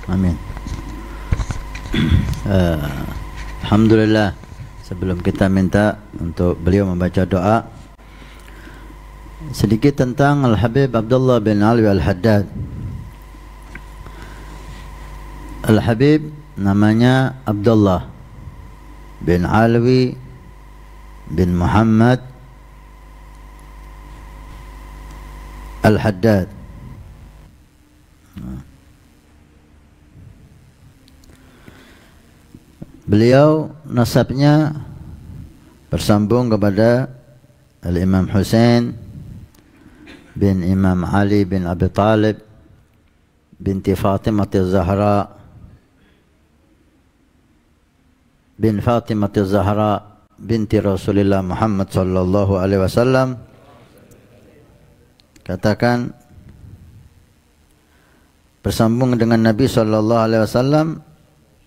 Amin. Alhamdulillah. Sebelum kita minta untuk beliau membaca doa, sedikit tentang Al-Habib Abdullah bin Alwi Al-Haddad. Al-Habib namanya Abdullah bin Alwi bin Muhammad Al-Haddad. Beliau nasabnya bersambung kepada Al-Imam Husain bin Imam Ali bin Abi Talib binti Fatimah Az-Zahra bin Fatimah Az-Zahra binti Rasulullah Muhammad sallallahu alaihi wasallam. Katakan bersambung dengan Nabi sallallahu alaihi wasallam,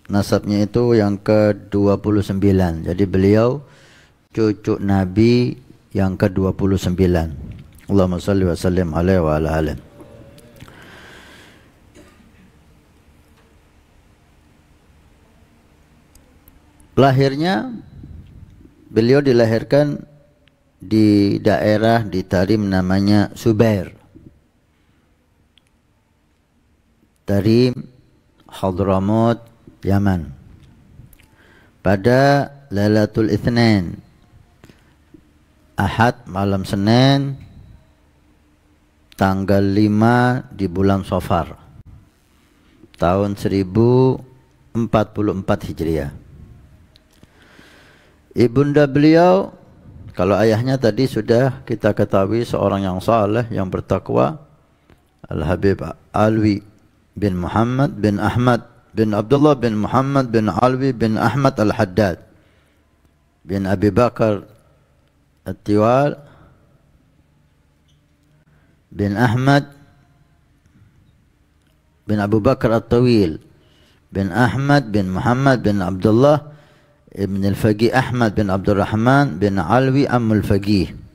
nasabnya itu yang ke-29. Jadi beliau cucu Nabi yang ke-29. Allahumma salli wa sallim alaihi wa ala alihi. Lahirnya, beliau dilahirkan di daerah di Tarim namanya Subair. Tarim, Hadramaut, Yaman. Pada Lailatul Itsnain, Ahad malam Senin, tanggal 5 di bulan Safar, tahun 1044 Hijriah. Ibunda beliau, kalau ayahnya tadi sudah kita ketahui, seorang yang saleh, yang bertakwa, Al-Habib Alwi bin Muhammad bin Ahmad bin Abdullah bin Muhammad bin Alwi bin Ahmad Al-Haddad bin Abi Bakar At-Tiwal bin Ahmad bin Abu Bakar At-Tawil bin Ahmad bin Muhammad bin Abdullah ibn al-Faqih Ahmad bin Abdurrahman bin Alwi Ammul Faqih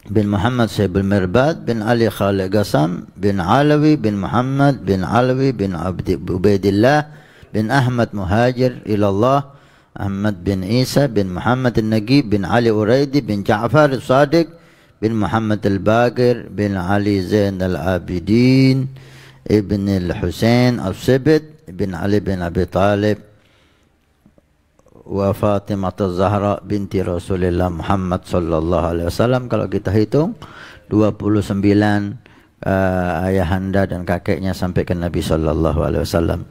bin Muhammad Saibul Mirbad bin Ali Khalid Qasam bin Alawi bin Muhammad bin Alawi bin Ubaidillah bin Ahmad Muhajir ilallah Ahmad bin Isa bin Muhammad Al-Nagib bin Ali Uraidi bin Ja'far Al-Sadiq bin Muhammad Al-Baqir bin Ali Zain Al-Abidin ibn Al-Husain Al-Sibit bin Ali bin Abi Talib wa Fatimah Az-Zahra binti Rasulullah Muhammad sallallahu alaihi wasallam. Kalau kita hitung 29 ayahanda dan kakeknya sampai ke Nabi sallallahu alaihi wasallam.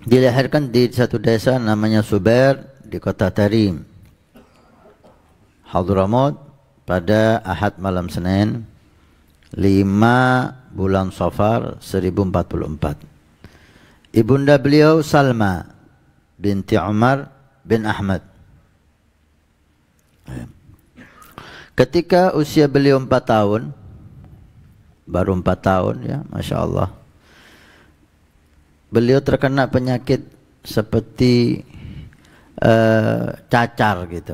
Dilahirkan di satu desa namanya Subair di kota Tarim, Hadramaut, pada Ahad malam Senin 5 bulan Safar 1044. Ibunda beliau Salma binti Umar bin Ahmad. Ketika usia beliau 4 tahun, baru 4 tahun ya, Masya Allah, beliau terkena penyakit seperti cacar gitu,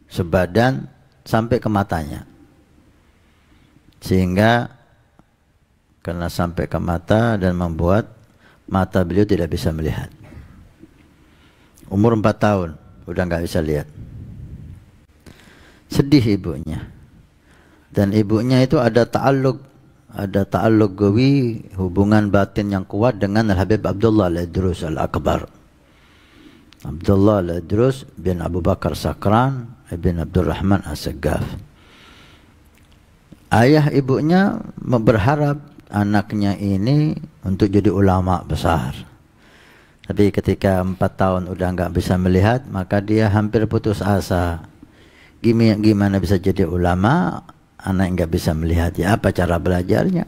sebadan sampai ke matanya, sehingga kena sampai ke mata dan membuat mata beliau tidak bisa melihat. Umur 4 tahun, udah nggak bisa lihat. Sedih ibunya. Dan ibunya itu ada ta'alluq gawi, hubungan batin yang kuat dengan Al-Habib Abdullah Al-Idrus Al-Akbar. Abdullah Al-Idrus bin Abu Bakar Sakran bin Abdurrahman As-Saggaf. Ayah ibunya berharap anaknya ini untuk jadi ulama besar. Tapi ketika 4 tahun udah nggak bisa melihat, maka dia hampir putus asa. Gimana bisa jadi ulama, anak yang nggak bisa melihat? Ya apa cara belajarnya?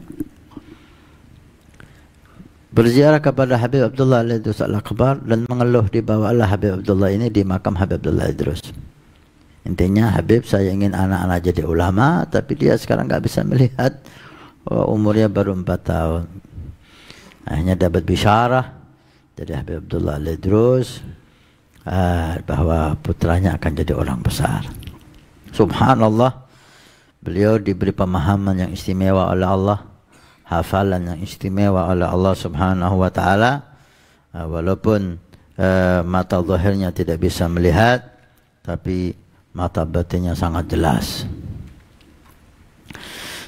Berziarah kepada Habib Abdullah Al-Idrus Al-Akbar dan mengeluh di bawah Allah Habib Abdullah ini di makam Habib Abdullah Idrus. Intinya, Habib, saya ingin anak-anak jadi ulama, tapi dia sekarang nggak bisa melihat. Umurnya baru 4 tahun. Akhirnya dapat bisyarah dari Habib Abdullah Al-Idrus bahwa putranya akan jadi orang besar. Subhanallah, beliau diberi pemahaman yang istimewa oleh Allah hafalan yang istimewa oleh Allah Subhanahu wa taala, walaupun mata zahirnya tidak bisa melihat, tapi mata batinnya sangat jelas.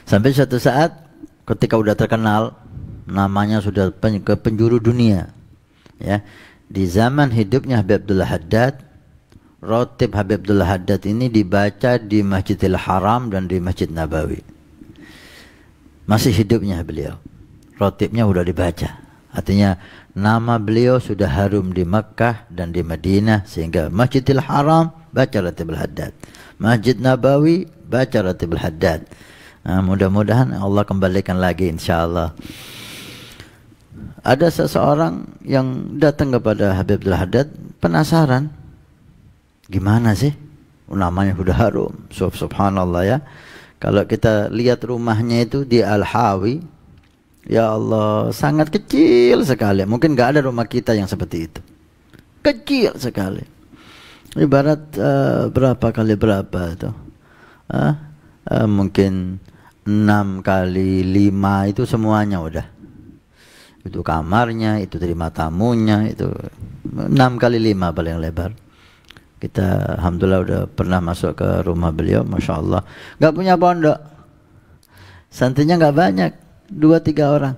Sampai suatu saat ketika udah terkenal, namanya sudah ke penjuru dunia, ya. Di zaman hidupnya Habib Abdullah Haddad, rotib Habib Abdullah Haddad ini dibaca di Masjidil Haram dan di Masjid Nabawi. Masih hidupnya beliau, rotibnya udah dibaca. Artinya nama beliau sudah harum di Makkah dan di Madinah, sehingga Masjidil Haram baca rotib Haddad, Masjid Nabawi baca rotib Haddad. Mudah-mudahan Allah kembalikan lagi insyaallah. Ada seseorang yang datang kepada Habib Abdullah Haddad, penasaran, gimana sih namanya sudah harum, subhanallah ya. Kalau kita lihat rumahnya itu di Al-Hawi, ya Allah, sangat kecil sekali. Mungkin nggak ada rumah kita yang seperti itu, kecil sekali. Ibarat berapa kali berapa itu, mungkin 6 kali 5 itu semuanya udah. Itu kamarnya, itu terima tamunya, itu 6 kali 5 paling lebar. Kita alhamdulillah udah pernah masuk ke rumah beliau, masya Allah. Gak punya pondok, santrinya gak banyak, 2-3 orang.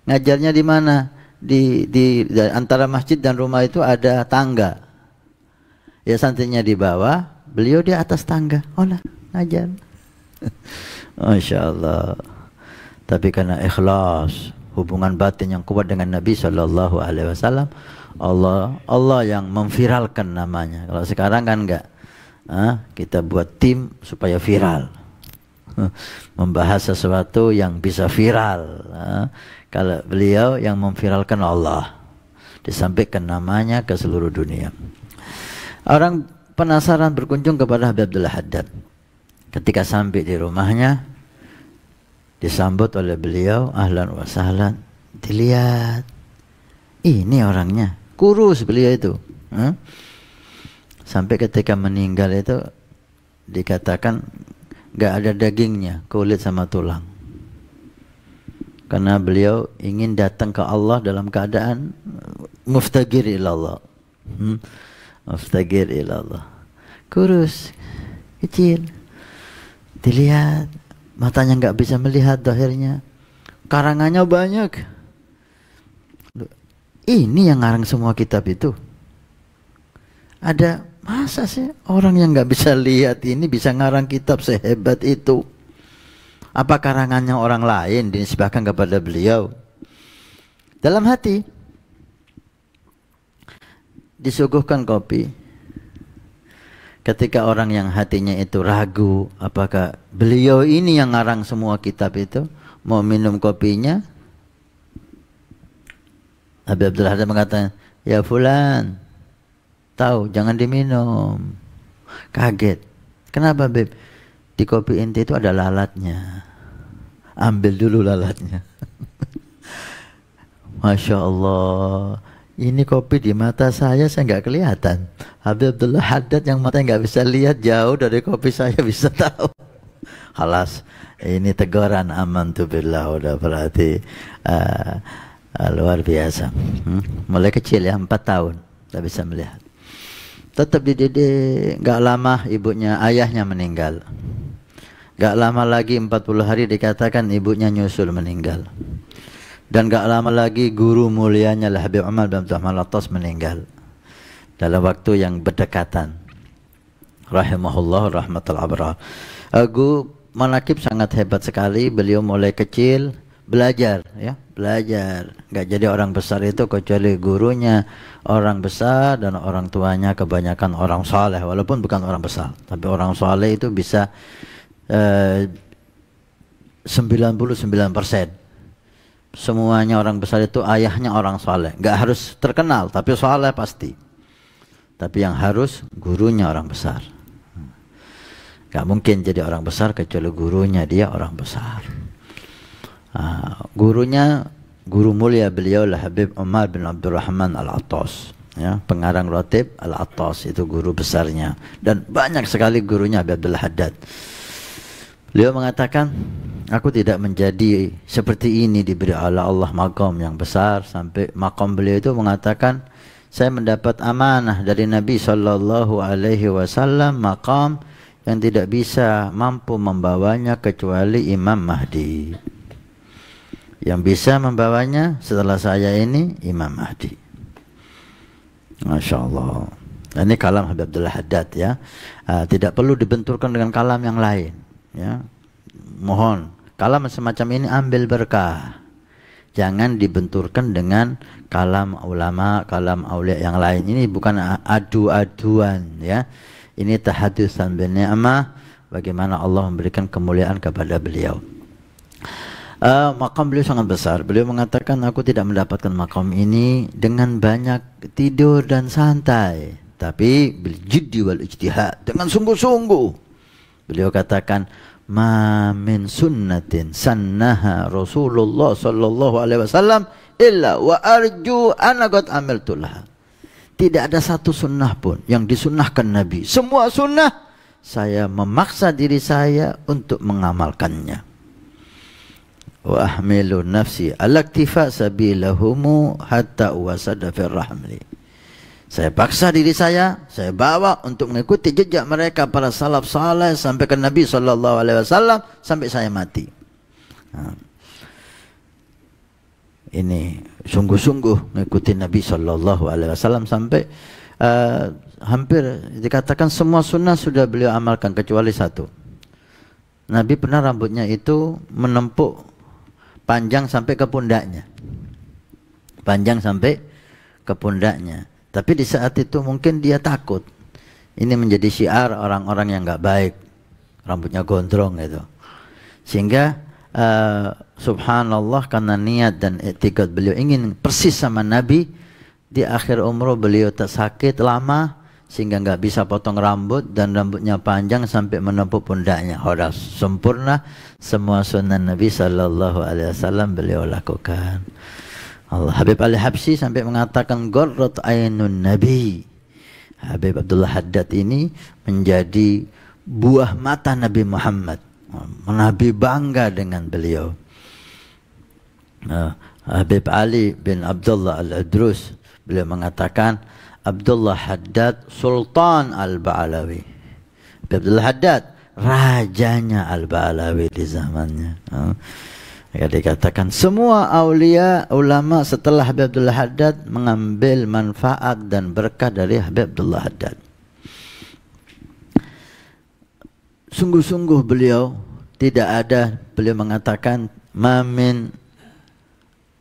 Ngajarnya di mana? Di antara masjid dan rumah itu ada tangga. Ya santrinya di bawah, beliau di atas tangga. Oh lah, ngajar. Masya Allah. Tapi karena ikhlas, hubungan batin yang kuat dengan Nabi Shallallahu Alaihi Wasallam, Allah yang memviralkan namanya. Kalau sekarang kan enggak, kita buat tim supaya viral, membahas sesuatu yang bisa viral. Kalau beliau yang memviralkan Allah, disampaikan namanya ke seluruh dunia. Orang penasaran berkunjung kepada Habib Abdullah Haddad. Ketika sampai di rumahnya, disambut oleh beliau, ahlan wa sahlan. Dilihat, ini orangnya, kurus beliau itu. Sampai ketika meninggal itu dikatakan gak ada dagingnya, kulit sama tulang. Karena beliau ingin datang ke Allah dalam keadaan muftagir ilallah. Muftagir ilallah. Kurus, kecil. Dilihat, matanya nggak bisa melihat zahirnya, karangannya banyak. Ini yang ngarang semua kitab itu. Ada masa sih orang yang nggak bisa lihat ini bisa ngarang kitab sehebat itu? Apa karangannya orang lain dinisbahkan kepada beliau? Dalam hati disuguhkan kopi. Ketika orang yang hatinya itu ragu, apakah beliau ini yang ngarang semua kitab itu, mau minum kopinya, Habib Abdullah Haddad mengatakan, ya fulan, tahu jangan diminum. Kaget. Kenapa Beb? Di kopi inti itu ada lalatnya. Ambil dulu lalatnya. Masya Allah. Ini kopi di mata saya nggak kelihatan. Habib Abdullah Haddad yang mata nggak bisa lihat, jauh dari kopi saya bisa tahu. Halas, ini teguran amantu billah, udah berarti luar biasa. Mulai kecil ya, 4 tahun tak bisa melihat. Tetap dididik. Nggak lama ibunya, ayahnya meninggal. Nggak lama lagi 40 hari dikatakan ibunya nyusul meninggal. Dan gak lama lagi guru mulianya Habib Umar bin Abdul Rahman Al-Attas meninggal dalam waktu yang berdekatan. Rahimahullah rahmatul abrar. Agu manakib sangat hebat sekali. Beliau mulai kecil belajar, ya, belajar. Gak jadi orang besar itu kecuali gurunya orang besar dan orang tuanya kebanyakan orang saleh, walaupun bukan orang besar, tapi orang saleh itu bisa 99%. Semuanya orang besar itu ayahnya orang soleh. Gak harus terkenal, tapi soleh pasti. Tapi yang harus gurunya orang besar. Gak mungkin jadi orang besar kecuali gurunya dia orang besar. Gurunya, guru mulia beliau lah Habib Umar bin Abdul Rahman Al-Attas, ya, pengarang rotib Al-Attas, itu guru besarnya. Dan banyak sekali gurunya Habib Abdullah Haddad. Beliau mengatakan, aku tidak menjadi seperti ini, diberi oleh Allah maqam yang besar, sampai maqam beliau itu mengatakan, saya mendapat amanah dari Nabi sallallahu alaihi wasallam maqam yang tidak bisa mampu membawanya kecuali Imam Mahdi. Yang bisa membawanya setelah saya ini Imam Mahdi. Masya Allah. Ini kalam Habib Abdullah Haddad ya. Tidak perlu dibenturkan dengan kalam yang lain ya. Mohon kalam semacam ini ambil berkah. Jangan dibenturkan dengan kalam ulama, kalam aulia yang lain. Ini bukan adu-aduan ya. Ini tahadutsan bin ni'mah, bagaimana Allah memberikan kemuliaan kepada beliau. Maqam beliau sangat besar. Beliau mengatakan, aku tidak mendapatkan maqam ini dengan banyak tidur dan santai, tapi bil jiddi wal ijtihad, dengan sungguh-sungguh. Beliau katakan, ma min sunnatin sannaha Rasulullah sallallahu alaihi wasallam illa wa arju ana qad amiltu laha. Tidak ada satu sunnah pun yang disunnahkan Nabi. Semua sunnah saya memaksa diri saya untuk mengamalkannya. Wa ahmilu nafsi ala iktifa sabilahumu hatta wasada fir rahmli. Saya paksa diri saya bawa untuk mengikuti jejak mereka para salaf saleh sampai ke Nabi sallallahu alaihi wasallam sampai saya mati. Ini sungguh-sungguh mengikuti Nabi sallallahu alaihi wasallam sampai hampir dikatakan semua sunnah sudah beliau amalkan kecuali satu. Nabi pernah rambutnya itu menempuk panjang sampai ke pundaknya. Panjang sampai ke pundaknya. Tapi di saat itu mungkin dia takut. Ini menjadi syiar orang-orang yang nggak baik. Rambutnya gondrong itu. Sehingga subhanallah, karena niat dan etikad beliau ingin persis sama Nabi, di akhir umroh beliau tak sakit lama sehingga nggak bisa potong rambut dan rambutnya panjang sampai menempuk pundaknya. Sudah sempurna, semua sunnah Nabi sallallahu alaihi wasallam beliau lakukan. Allah. Habib Ali Habsyi sampai mengatakan gharrat ainun Nabi. Habib Abdullah Haddad ini menjadi buah mata Nabi Muhammad. Nabi bangga dengan beliau. Habib Ali bin Abdullah Al-Adrus, beliau mengatakan Abdullah Haddad Sultan Al-Ba'alawi. Abdullah Haddad rajanya Al-Ba'alawi di zamannya. Ya, dikatakan semua aulia ulama setelah Habib Abdullah Haddad mengambil manfaat dan berkah dari Habib Abdullah Haddad. Sungguh-sungguh beliau tidak ada, beliau mengatakan mamin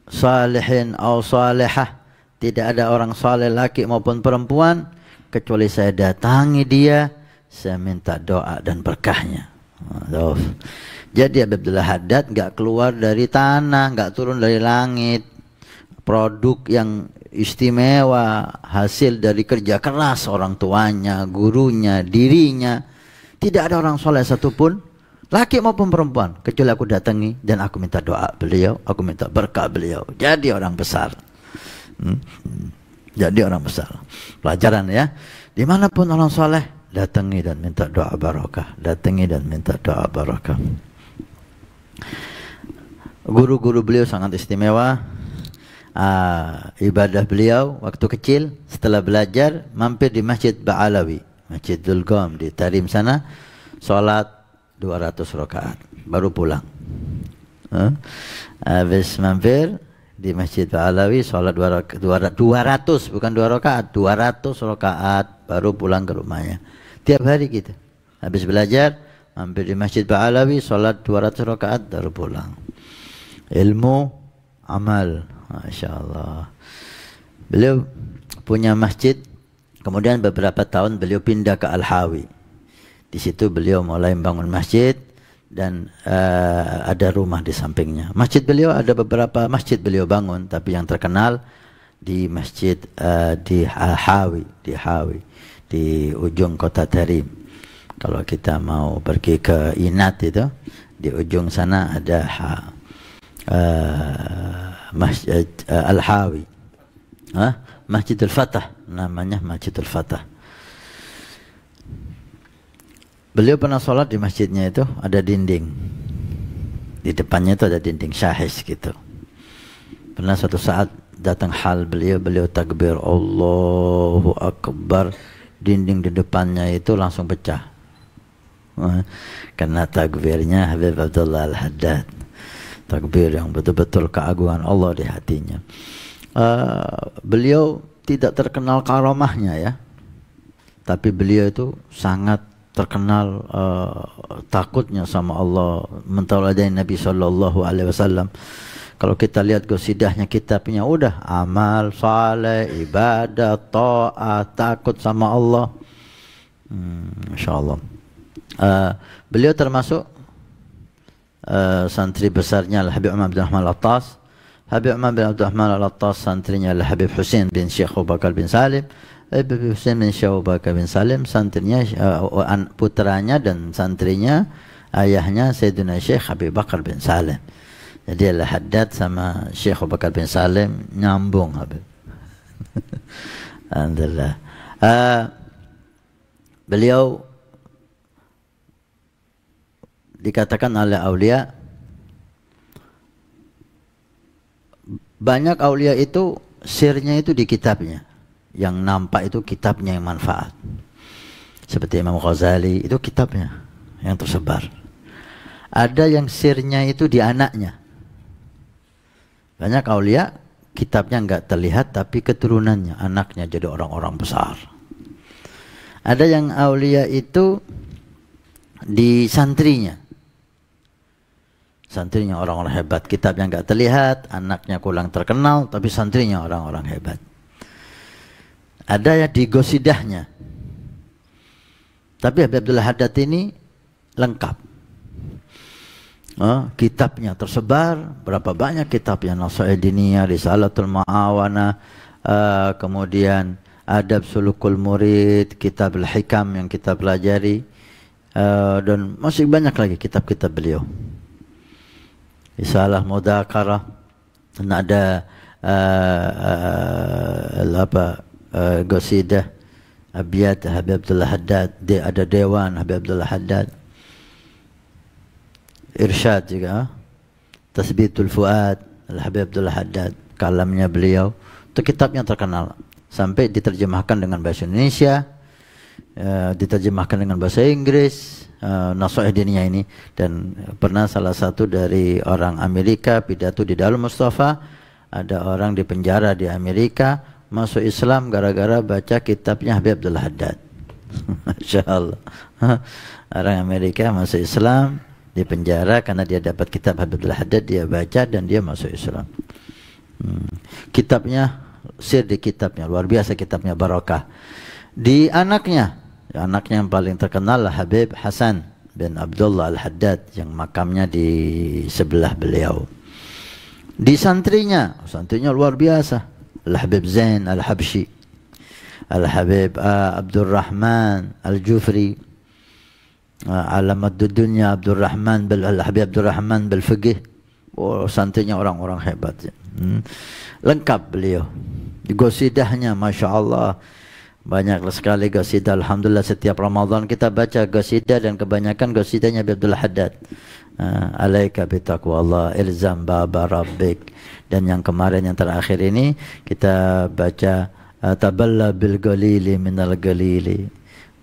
salihin aw salihah, tidak ada orang saleh laki maupun perempuan kecuali saya datangi dia, saya minta doa dan berkahnya. Jadi Habib Abdullah Haddad nggak keluar dari tanah, nggak turun dari langit. Produk yang istimewa, hasil dari kerja keras orang tuanya, gurunya, dirinya. Tidak ada orang soleh satupun, laki maupun perempuan, kecuali aku datangi dan aku minta doa beliau, aku minta berkah beliau. Jadi orang besar. Jadi orang besar. Pelajaran ya. Dimanapun orang soleh, datangi dan minta doa barokah. Datangi dan minta doa barokah. Guru-guru beliau sangat istimewa. Ibadah beliau waktu kecil setelah belajar mampir di Masjid Ba'alawi, Masjidul Qom di Tarim sana, sholat 200 rakaat baru pulang. Habis mampir di Masjid Ba'alawi sholat 200 bukan 2 rakaat, 200 rakaat baru pulang ke rumahnya. Tiap hari gitu. Habis belajar mampir di Masjid Ba'alawi sholat 200 rakaat baru pulang. Ilmu, amal, Masya Allah. Beliau punya masjid. Kemudian beberapa tahun beliau pindah ke Al-Hawi. Di situ beliau mulai membangun masjid dan ada rumah di sampingnya. Masjid beliau ada beberapa masjid beliau bangun, tapi yang terkenal di masjid di Hawi, di ujung kota Tarim. Kalau kita mau pergi ke Inat itu, di ujung sana ada Masjid Al-Hawi. Masjidul Fatah, namanya Masjidul Fatah. Beliau pernah sholat di masjidnya itu ada dinding. Di depannya itu ada dinding syahis gitu. Pernah suatu saat datang hal beliau takbir Allahu Akbar, dinding di depannya itu langsung pecah. Karena takbirnya Habib Abdullah Al-Haddad, takbir yang betul-betul keagungan Allah di hatinya. Beliau tidak terkenal karamahnya ya, tapi beliau itu sangat terkenal takutnya sama Allah, mentauladai Nabi Sallallahu Alaihi Wasallam. Kalau kita lihat gosidahnya, kitabnya udah amal saleh, ibadah, taat, takut sama Allah. Masya Allah. Beliau termasuk santri besarnya Al-Habib Umar bin Ahmad Al-Attas. Habib Umar bin Abdurrahman Al-Attas santrinya Al-Habib Husain bin Syekh Abu Bakar bin Salim. Habib Husain bin Syekh Abu Bakar bin Salim santrinya putranya dan santrinya ayahnya Sayyidina Syekh Habib Bakar bin Salim. Jadi Al-Haddad sama Syekh Abu Bakar bin Salim nyambung Habib. Alhamdulillah. Beliau dikatakan oleh aulia, banyak aulia itu sirnya itu di kitabnya. Yang nampak itu kitabnya yang manfaat. Seperti Imam Ghazali itu kitabnya yang tersebar. Ada yang sirnya itu di anaknya. Banyak aulia kitabnya nggak terlihat tapi keturunannya, anaknya jadi orang-orang besar. Ada yang aulia itu di santrinya. Santrinya orang-orang hebat, kitabnya nggak terlihat, anaknya kurang terkenal, tapi santrinya orang-orang hebat. Ada yang di gosidahnya. Tapi Habib Abdullah Haddad ini lengkap. Kitabnya tersebar, berapa banyak kitabnya, Nasaih Diniyah, Risalatul Ma'awana, kemudian Adab Sulukul Murid, Kitab Al-Hikam yang kita pelajari, dan masih banyak lagi kitab-kitab beliau. Risalah Mudzakarah, dan ada Qasidah Abiyat Habib Abdullah Haddad, ada Dewan Habib Abdullah Haddad, Irsyad juga, Tasbitul Fuad Al-Habib Abdullah Haddad, kalamnya beliau. Itu kitabnya terkenal, sampai diterjemahkan dengan bahasa Indonesia, diterjemahkan dengan bahasa Inggris, Nasaih Diniyah ini. Dan pernah salah satu dari orang Amerika pidato di Darul Mustafa, ada orang di penjara di Amerika masuk Islam gara-gara baca kitabnya Habib Abdullah Haddad. Masya Allah. Orang Amerika masuk Islam di penjara karena dia dapat kitab Habib Abdullah Haddad, dia baca dan dia masuk Islam. Kitabnya, sir di kitabnya, luar biasa kitabnya, barakah. Di anaknya yang paling terkenal lah Habib Hasan bin Abdullah Al-Haddad yang makamnya di sebelah beliau. Di santrinya luar biasa, Al-Habib Zain Al-Habshi, Al-Habib Abdurrahman Al-Jufri, Alamat Dunya Abdurrahman Al-Habib Abdurrahman Bil-Fiqih. Santrinya orang-orang hebat. Lengkap beliau. Di gosidahnya Masya Allah banyak sekali gosidah. Alhamdulillah setiap Ramadan kita baca gosidah, dan kebanyakan gosidahnya Habib Abdullah Haddad. Alaika bitaqwallah ilzam baba rabbik. Dan yang kemarin yang terakhir ini kita baca taballa bil galili minal galili.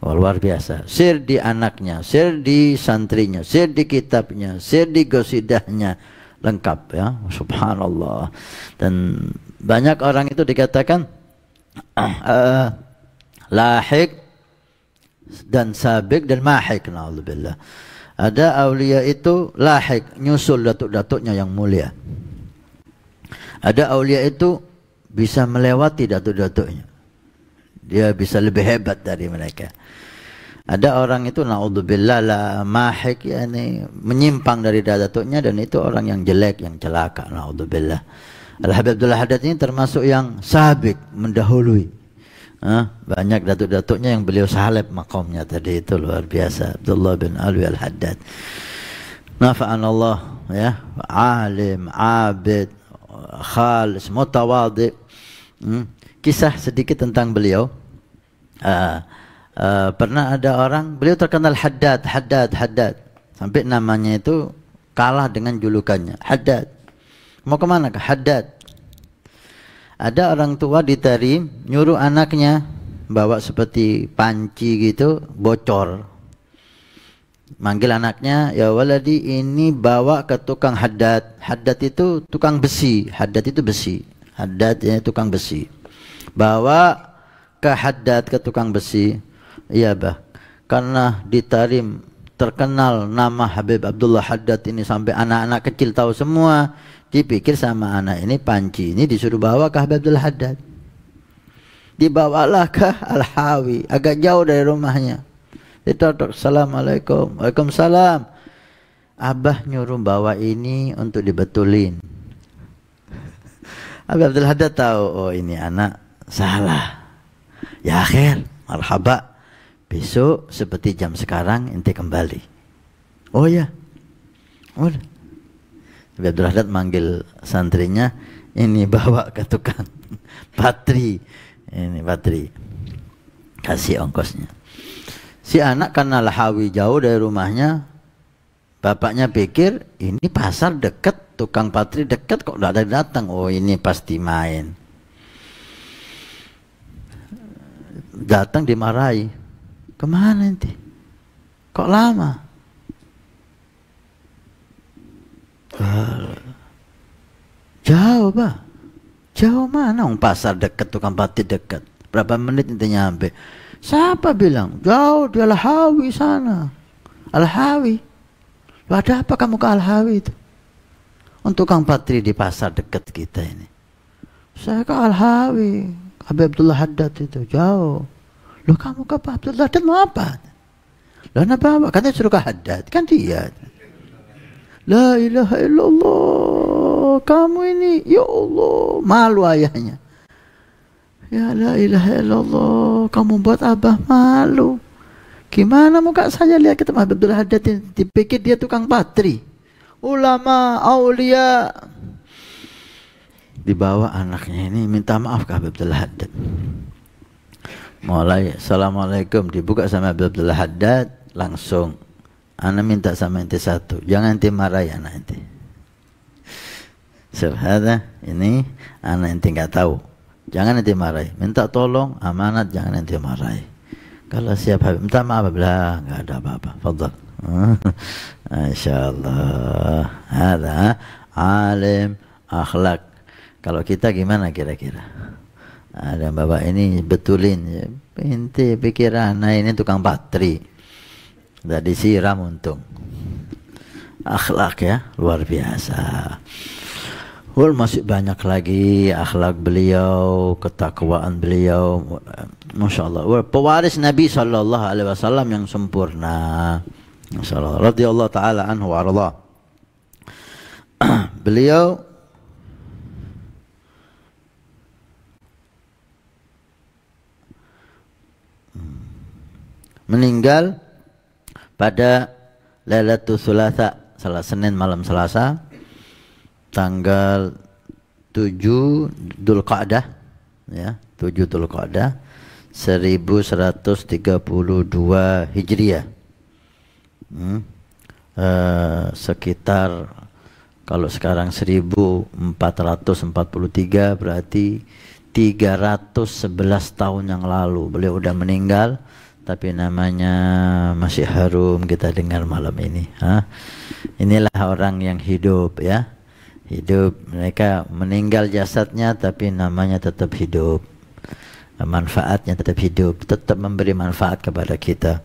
Luar biasa. Sir di anaknya, sir di santrinya, sir di kitabnya, sir di gosidahnya, lengkap ya. Subhanallah. Dan banyak orang itu dikatakan lahik dan sabik dan mahik, na'udzubillah. Ada aulia itu lahik, nyusul datuk-datuknya yang mulia. Ada aulia itu bisa melewati datuk-datuknya, dia bisa lebih hebat dari mereka. Ada orang itu na'udzubillah la mahik, yani menyimpang dari datuknya, dan itu orang yang jelek, yang celaka, na'udzubillah. Al-Habib Abdullah Haddad ini termasuk yang sabik, mendahului. Banyak datuk-datuknya yang beliau salib makamnya tadi, itu luar biasa. Abdullah bin Alwi Al-Haddad, nafa'anallah ya, alim, abid, khalis, mutawadhi. Kisah sedikit tentang beliau. Pernah ada orang, beliau terkenal Haddad, sampai namanya itu kalah dengan julukannya Haddad. Mau kemana ke Haddad? Ada orang tua di Tarim nyuruh anaknya bawa seperti panci gitu, bocor. Manggil anaknya, ya waladi, ini bawa ke tukang Haddad. Haddad itu tukang besi. Haddad itu besi. Haddad ini tukang besi. Bawa ke Haddad, ke tukang besi. Iya bah, karena di Tarim terkenal nama Habib Abdullah Haddad ini sampai anak-anak kecil tahu semua. Dipikir sama anak ini panci ini disuruh bawa ke Habib Abdullah Haddad. Dibawalah ke Al-Hawi, agak jauh dari rumahnya. Ditotok, assalamualaikum, waalaikumsalam. Abah nyuruh bawa ini untuk dibetulin. Habib Abdullah Haddad tahu, oh ini anak salah. Ya akhir, marhaba. Besok seperti jam sekarang ente kembali. Oh ya, udah. Habib Abdullah Haddad manggil santrinya, ini bawa ke tukang patri. Ini patri, kasih ongkosnya. Si anak karena Al-Hawi jauh dari rumahnya, bapaknya pikir ini pasar dekat, tukang patri dekat kok tidak ada datang. Oh ini pasti main. Datang dimarahi. Kemana nanti? Kok lama? Jauh pak. Jauh mana? Pasar dekat, tukang patri dekat. Berapa menit nanti nyampe? Siapa bilang? Jauh di Al-Hawi sana. Al-Hawi. Ada apa kamu ke Al-Hawi itu? Untuk Kang Patri di pasar dekat kita ini. Saya ke Al-Hawi. Habib Abdullah Haddad itu jauh. Loh kamu ke Habib Abdullah Haddad mau apa? Loh apa? Katanya suruh ke Haddad. Kan dia. La ilaha illallah. Kamu ini, ya Allah. Malu ayahnya. Ya la ilaha illallah, kamu buat abah malu. Gimana muka saya lihat ketemu Habib Abdullah Haddad, dipikir dia tukang patri. Ulama, aulia. Dibawa anaknya ini minta maaf ke Habib Abdullah Haddad. Mulai assalamualaikum dibuka sama Habib Abdullah Haddad, langsung ana minta sama ente satu, jangan ente marahi anak ente. Subhanallah, ini anak ente nggak tahu. Jangan nanti marahi, minta tolong, amanat, jangan nanti marahi. Kalau siap Habib, minta maaf, bilang nggak ada apa-apa. Fadhal. Insyaallah. Ada alim akhlak. Kalau kita gimana kira-kira? Ada bapak ini betulin, ente pikiran, nah ini tukang patri. Udah disiram untung. Akhlak ya, luar biasa. Masih banyak lagi akhlak beliau, ketakwaan beliau, masya Allah. Pewaris Nabi Sallallahu Alaihi Wasallam yang sempurna, masya Allah. Radhiyallahu taala anhu wa arda. Beliau meninggal pada Lailatul Thulatha, Senin malam Selasa, tanggal 7 Dzulqa'dah ya, 7 Dzulqa'dah 1132 Hijriah. Sekitar kalau sekarang 1443, berarti 311 tahun yang lalu beliau udah meninggal, tapi namanya masih harum kita dengar malam ini. Inilah orang yang hidup ya. Hidup, mereka meninggal jasadnya tapi namanya tetap hidup, manfaatnya tetap hidup, tetap memberi manfaat kepada kita.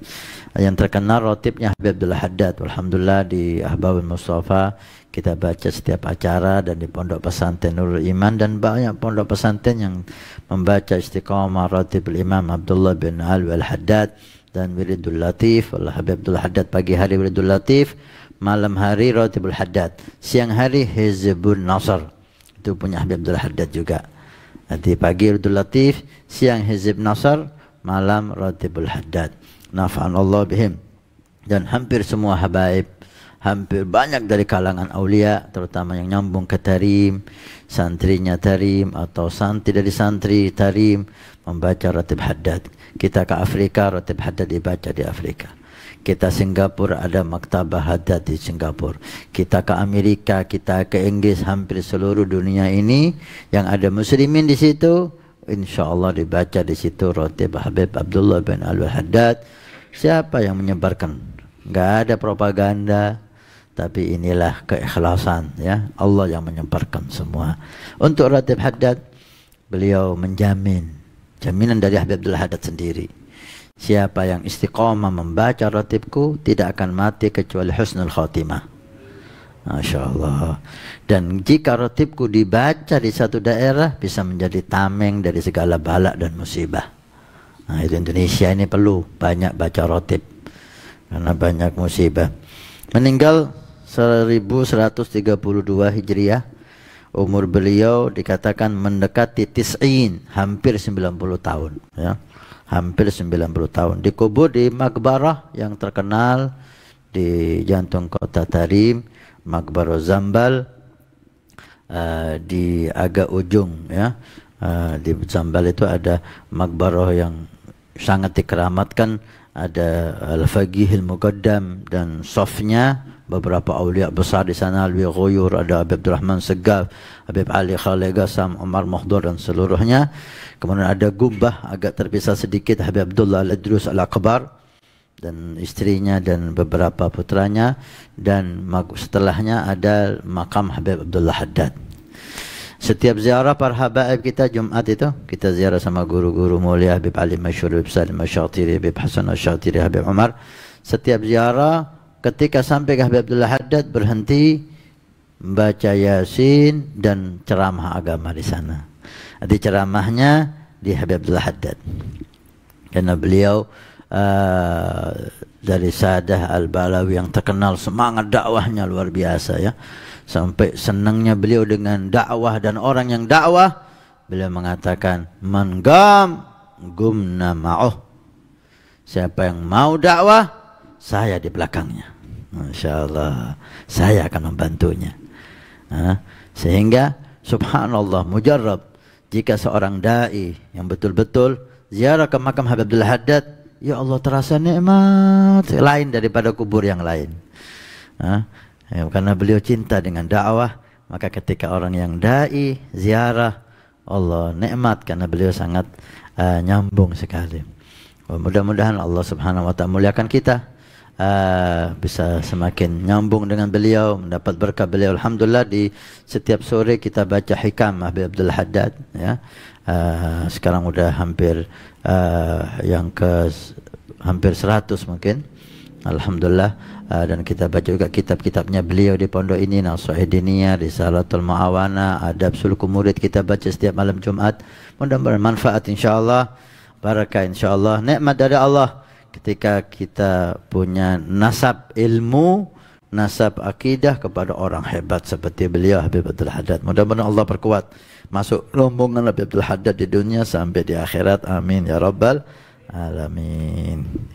Yang terkenal rotibnya Habib Abdullah Haddad. Alhamdulillah di Ahbabul Mustafa kita baca setiap acara, dan di Pondok Pesantren Nurul Iman dan banyak pondok pesantren yang membaca istiqamah rotibul Imam Abdullah bin Alwi Al-Haddad dan Wiridul Latif. Habib Abdullah Haddad pagi hari Wiridul Latif, malam hari Rotibul Haddad, siang hari Hizbun Nasr, itu punya Habib Abdullah Haddad juga. Nanti pagi Rotibul Latif, siang Hizb Nasr, malam Rotibul Haddad. Nafa'anallah bihim. Dan hampir semua habaib, hampir banyak dari kalangan aulia, terutama yang nyambung ke Tarim, santrinya Tarim atau santri dari santri Tarim, membaca Rotib Haddad. Kita ke Afrika, Rotib Haddad dibaca di Afrika. Kita Singapura ada Maktabah Haddad di Singapura. Kita ke Amerika, kita ke Inggris, hampir seluruh dunia ini yang ada muslimin di situ, insya Allah dibaca di situ Ratib Habib Abdullah bin Alwi Haddad. Siapa yang menyebarkan? Nggak ada propaganda, tapi inilah keikhlasan, ya. Allah yang menyebarkan semua. Untuk Ratib Haddad, beliau menjamin, jaminan dari Habib Abdullah Haddad sendiri, siapa yang istiqomah membaca ratibku tidak akan mati kecuali husnul khatimah. Masya Allah. Dan jika ratibku dibaca di satu daerah, bisa menjadi tameng dari segala bala dan musibah. Nah, itu Indonesia ini perlu banyak baca ratib, karena banyak musibah. Meninggal 1132 Hijriah. Umur beliau dikatakan mendekati tis'in, hampir 90 tahun, ya. Hampir 90 tahun. Dikubur di makbarah yang terkenal di jantung kota Tarim, Makbarah Zambal, di agak ujung, ya. Di Zambal itu ada makbarah yang sangat dikeramatkan, ada Al-Faqihil Muqaddam dan sofnya beberapa aulia besar di sana, Alwi Ghuyur, ada Habib Abdurrahman Segaf, Habib Ali Khalil Gassam, Umar Muhdar dan seluruhnya. Kemudian ada gumbah agak terpisah sedikit, Habib Abdullah Al-Idrus Al-Akbar dan istrinya dan beberapa putranya, dan setelahnya ada makam Habib Abdullah Haddad. Setiap ziarah para habaib kita Jumat itu, kita ziarah sama guru-guru mulia, Habib Ali Masyhur, Habib Salim Asy-Syatiri, Habib Hasan Asy-Syatiri, Habib Umar. Setiap ziarah ketika sampai ke Habib Abdullah Haddad, berhenti membaca Yasin dan ceramah agama di sana. Di ceramahnya di Habib Abdullah Haddad, karena beliau dari Sadah Al-Balawi yang terkenal semangat dakwahnya luar biasa, ya. Sampai senangnya beliau dengan dakwah dan orang yang dakwah, beliau mengatakan, man gumna ma'uh, siapa yang mau dakwah, saya di belakangnya. Masya Allah, saya akan membantunya. Sehingga subhanallah, mujarrab, jika seorang da'i yang betul-betul ziarah ke makam Habib Abdullah Haddad, ya Allah, terasa nikmat lain daripada kubur yang lain. Ya, karena beliau cinta dengan dakwah, maka ketika orang yang da'i ziarah, Allah nikmat karena beliau sangat nyambung sekali. Mudah-mudahan Allah Subhanahu wa Ta'ala muliakan kita, bisa semakin nyambung dengan beliau, mendapat berkah beliau. Alhamdulillah, di setiap sore kita baca hikam Habib Abdullah Haddad, ya. Sekarang udah hampir hampir 100 mungkin, alhamdulillah. Dan kita baca juga kitab-kitabnya beliau di pondok ini, Nasihat Diniyah, Risalatul Muawana, Adab Suluk Murid, kita baca setiap malam Jumat. Mudah-mudahan manfaat insyaallah, barakah insyaallah, nikmat dari Allah ketika kita punya nasab ilmu, nasab akidah kepada orang hebat seperti beliau Habib Abdullah Haddad. Mudah-mudahan Allah perkuat masuk rombongan Habib Abdullah Haddad di dunia sampai di akhirat. Amin ya rabbal alamin.